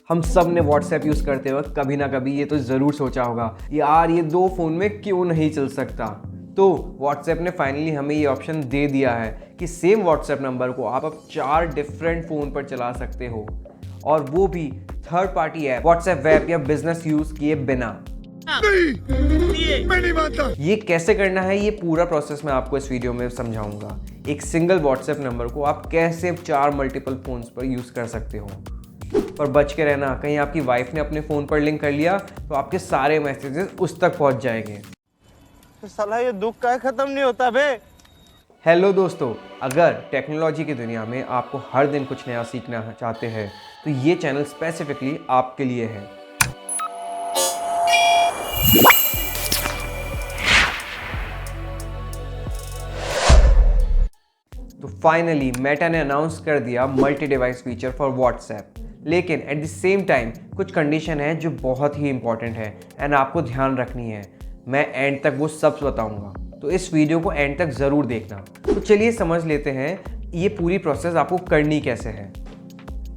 हम सब ने व्हाट्सएप यूज़ करते वक्त कभी ना कभी ये तो ज़रूर सोचा होगा, यार ये दो फ़ोन में क्यों नहीं चल सकता। तो व्हाट्सएप ने फाइनली हमें ये ऑप्शन दे दिया है कि सेम व्हाट्सएप नंबर को आप अब 4 डिफरेंट फ़ोन पर चला सकते हो, और वो भी third party app WhatsApp web या बिजनेस यूज़ किए बिना। मैं नहीं मानता। ये कैसे करना है, ये पूरा प्रोसेस मैं आपको इस वीडियो में समझाऊंगा। एक सिंगल व्हाट्सएप नंबर को आप कैसे 4 मल्टीपल फ़ोन्स पर यूज़ कर सकते हो। पर बच के रहना, कहीं आपकी वाइफ ने अपने फ़ोन पर लिंक कर लिया तो आपके सारे मैसेजेस उस तक पहुंच जाएंगे। तो साला ये दुख का खत्म नहीं होता बे। हेलो दोस्तों, अगर टेक्नोलॉजी की दुनिया में आपको हर दिन कुछ नया सीखना चाहते हैं तो ये चैनल स्पेसिफिकली आपके लिए है। तो फाइनली मेटा ने अनाउंस कर दिया multi device feature for WhatsApp, लेकिन एट द सेम टाइम कुछ कंडीशन है जो बहुत ही इंपॉर्टेंट है एंड आपको ध्यान रखनी है। मैं एंड तक वो सब बताऊंगा, तो इस वीडियो को एंड तक ज़रूर देखना। तो चलिए समझ लेते हैं ये पूरी प्रोसेस आपको करनी कैसे है।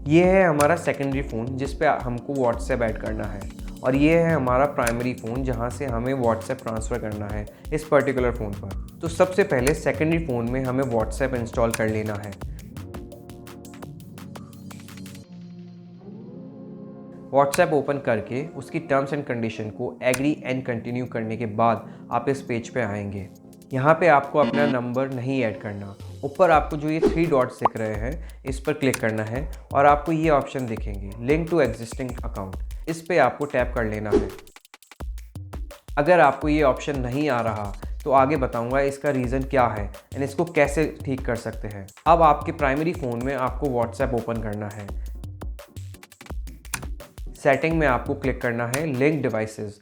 ये है हमारा सेकेंडरी फ़ोन जिस पे हमको व्हाट्सएप ऐड करना है, और ये है हमारा प्राइमरी फ़ोन जहाँ से हमें व्हाट्सएप ट्रांसफ़र करना है इस पर्टिकुलर फ़ोन पर। तो सबसे पहले सेकेंडरी फ़ोन में हमें व्हाट्सएप इंस्टॉल कर लेना है। व्हाट्सएप ओपन करके उसकी टर्म्स एंड कंडीशन को एग्री एंड कंटिन्यू करने के बाद आप इस पेज पे आएंगे। यहाँ पे आपको अपना नंबर नहीं ऐड करना। ऊपर आपको जो ये 3 डॉट्स दिख रहे हैं इस पर क्लिक करना है और आपको ये ऑप्शन दिखेंगे लिंक टू एग्जिस्टिंग अकाउंट, इस पे आपको टैप कर लेना है। अगर आपको ये ऑप्शन नहीं आ रहा तो आगे बताऊंगा इसका रीज़न क्या है एंड इसको कैसे ठीक कर सकते हैं। अब आपके प्राइमरी फ़ोन में आपको व्हाट्सएप ओपन करना है। सेटिंग में आपको क्लिक करना है लिंक डिवाइसेस।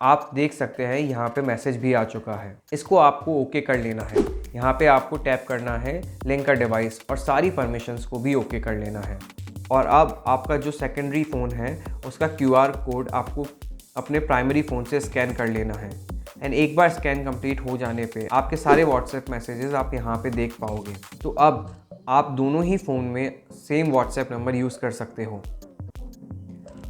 आप देख सकते हैं यहाँ पे मैसेज भी आ चुका है, इसको आपको ओके कर लेना है। यहाँ पे आपको टैप करना है लिंक का डिवाइस और सारी परमिशंस को भी ओके कर लेना है। और अब आपका जो सेकेंडरी फ़ोन है उसका QR कोड आपको अपने प्राइमरी फ़ोन से स्कैन कर लेना है एंड एक बार स्कैन कंप्लीट हो जाने पे आपके सारे व्हाट्सएप मैसेजेस आप यहाँ पे देख पाओगे। तो अब आप दोनों ही फ़ोन में सेम व्हाट्सएप नंबर यूज़ कर सकते हो।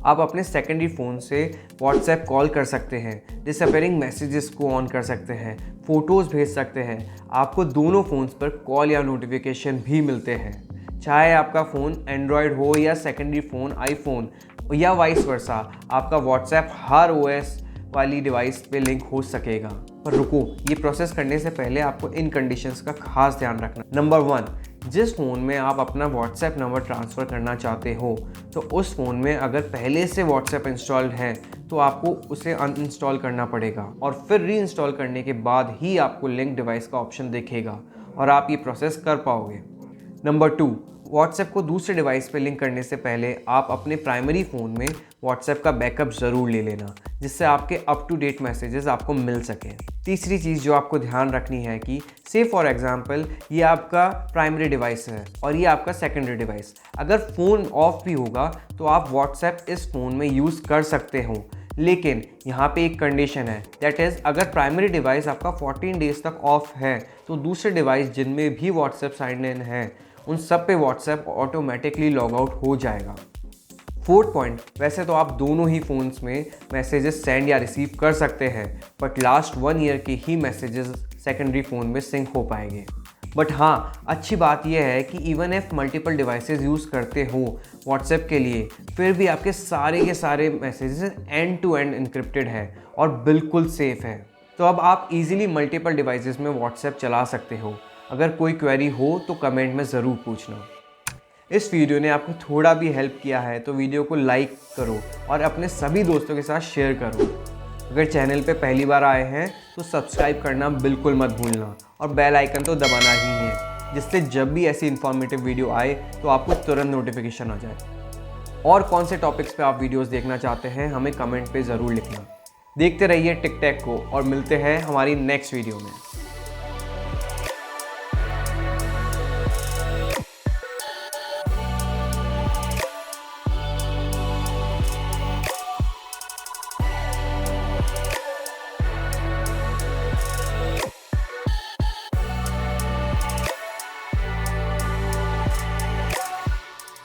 आप अपने सेकेंडरी फ़ोन से व्हाट्सएप कॉल कर सकते हैं, डिसअपीयरिंग मैसेजेस को ऑन कर सकते हैं, फ़ोटोज़ भेज सकते हैं। आपको दोनों फ़ोन्स पर कॉल या नोटिफिकेशन भी मिलते हैं। चाहे आपका फ़ोन एंड्रॉयड हो या सेकेंडरी फ़ोन आईफोन या वाइस वर्सा, आपका व्हाट्सएप हर OS वाली डिवाइस पे लिंक हो सकेगा। पर रुको, ये प्रोसेस करने से पहले आपको इन कंडीशंस का खास ध्यान रखना। नंबर 1, जिस फ़ोन में आप अपना व्हाट्सएप नंबर ट्रांसफ़र करना चाहते हो तो उस फ़ोन में अगर पहले से व्हाट्सएप इंस्टॉल्ड है तो आपको उसे अनइंस्टॉल करना पड़ेगा और फिर रीइंस्टॉल करने के बाद ही आपको लिंक डिवाइस का ऑप्शन दिखेगा और आप ये प्रोसेस कर पाओगे। नंबर 2, व्हाट्सएप को दूसरे डिवाइस पे लिंक करने से पहले आप अपने प्राइमरी फ़ोन में व्हाट्सएप का बैकअप ज़रूर ले लेना, जिससे आपके अप टू डेट मैसेजेस आपको मिल सकें। तीसरी चीज़ जो आपको ध्यान रखनी है कि से फॉर एग्जांपल ये आपका प्राइमरी डिवाइस है और ये आपका सेकेंडरी डिवाइस, अगर फ़ोन ऑफ भी होगा तो आप व्हाट्सएप इस फ़ोन में यूज़ कर सकते हो। लेकिन यहाँ पे एक कंडीशन है, दैट इज़ अगर प्राइमरी डिवाइस आपका 14 डेज़ तक ऑफ है तो दूसरे डिवाइस जिनमें भी व्हाट्सएप साइन इन है उन सब पे व्हाट्सएप ऑटोमेटिकली लॉग आउट हो जाएगा। 4th पॉइंट, वैसे तो आप दोनों ही फ़ोन्स में मैसेजेस सेंड या रिसीव कर सकते हैं, बट लास्ट 1 ईयर के ही मैसेजेस सेकेंडरी फ़ोन में सिंक हो पाएंगे। बट हाँ, अच्छी बात यह है कि even if multiple devices use करते हो व्हाट्सएप के लिए, फिर भी आपके सारे के सारे messages end to end encrypted है और बिल्कुल सेफ़ है। तो अब आप इजीली मल्टीपल डिवाइसेस में व्हाट्सएप चला सकते हो। अगर कोई क्वेरी हो तो कमेंट में ज़रूर पूछना। इस वीडियो ने आपको थोड़ा भी हेल्प किया है तो वीडियो को लाइक करो और अपने सभी दोस्तों के साथ शेयर करो। अगर चैनल पे पहली बार आए हैं तो सब्सक्राइब करना बिल्कुल मत भूलना और बेल आइकन तो दबाना ही है, जिससे जब भी ऐसी इन्फॉर्मेटिव वीडियो आए तो आपको तुरंत नोटिफिकेशन आ जाए। और कौन से टॉपिक्स पे आप वीडियोस देखना चाहते हैं हमें कमेंट पे ज़रूर लिखना। देखते रहिए टिक टैक को और मिलते हैं हमारी नेक्स्ट वीडियो में।